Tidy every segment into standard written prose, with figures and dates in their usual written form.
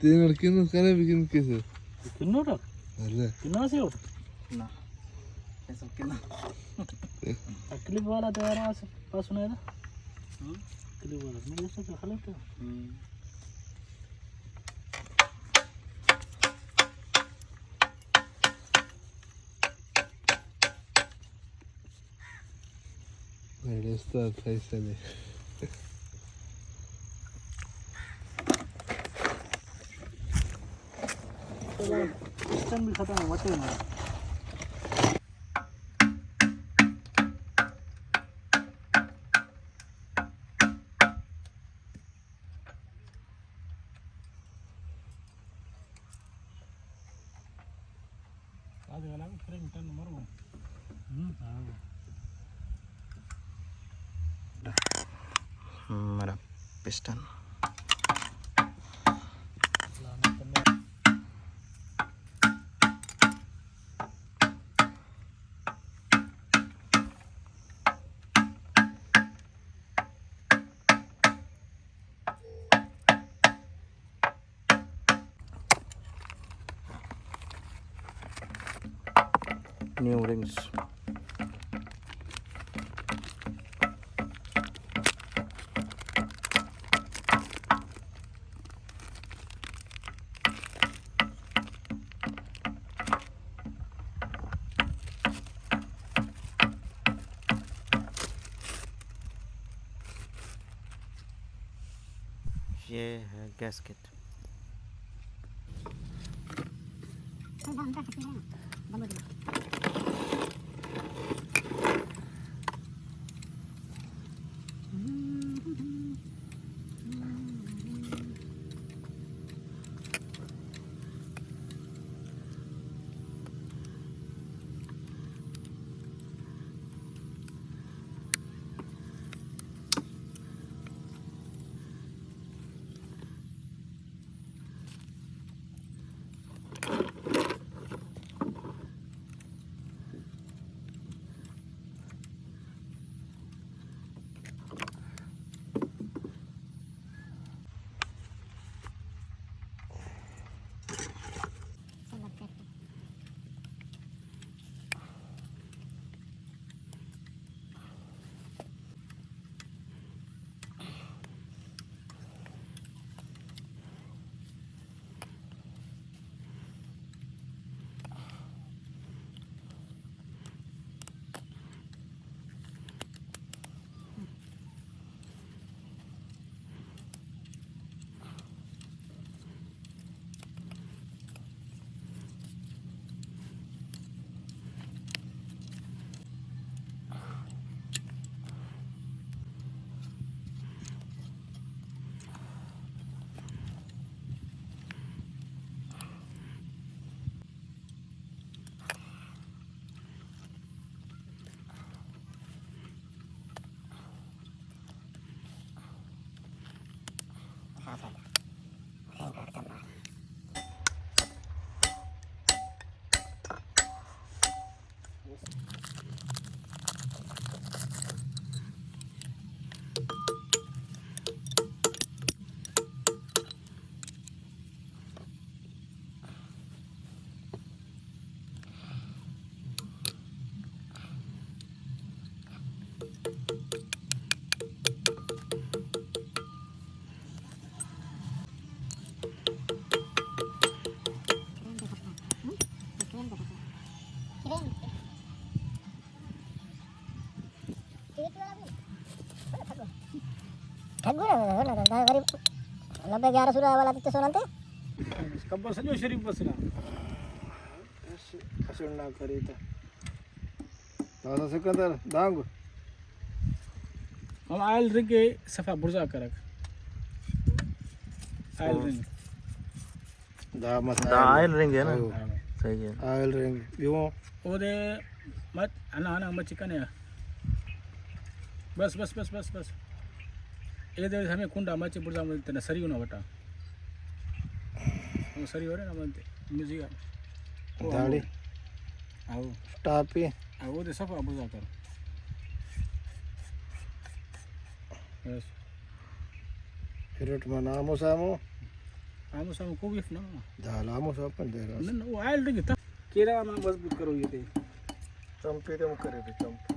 तीन लड़के ने करे बिकिन कैसे किन्नो तो अरे किन्ना से हो ना ऐसा किन्ना क्लिप वाला तो यार पास सुना था क्लिप वाला मैं ऐसा तो खा लेते हो मेरे दोस्त ऐसे ले पिस्टन भी खत्म है मत ना आज वाला फ्रेम टन मारो मेरा पिस्टन new rings ये है गैस्केट गरीब 90-11 वाला तिथे सोनंते कब्बर सजो शरीफ बसला असुंडा करीता दादा सिकंदर दांग हम आयल रिंग के सफा बुर्जा करक आयल रिंग दा मत आयल रिंग है ना सही है आयल रिंग यो ओदे मत अना मत चिकन है बस बस बस बस बस ये दे हमें कुंडा मच बुर्जा में तना सरी ना बटा हम सरी हो रे ना बनते म्यूजिक दाढ़ी आओ टापी आओ दे सफा बुर्जा कर बस Hirut mana amo samo. આમ સામે કોબીફ ના Dah amo sapan deh. ના ઓ આયલ રહી તા કેરામાં મજબૂત કરો ये તે Campi dem kare deh campi.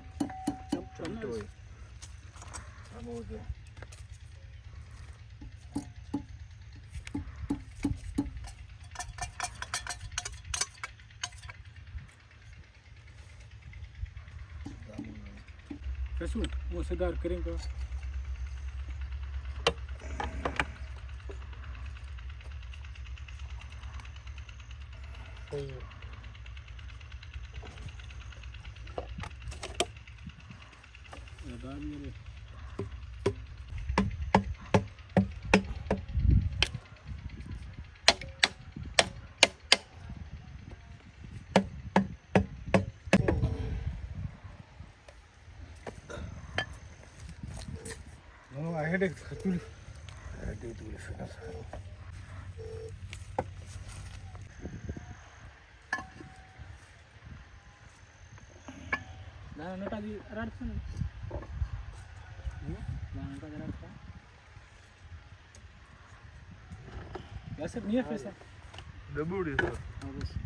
ચમ Amo deh. કશું હું સગાર કરીને કહો No, I had a tuli. I had a tuli finish. ના નટાજી રાડશે ને ના નટાજી રાડશે yes near face Double this. હા બસ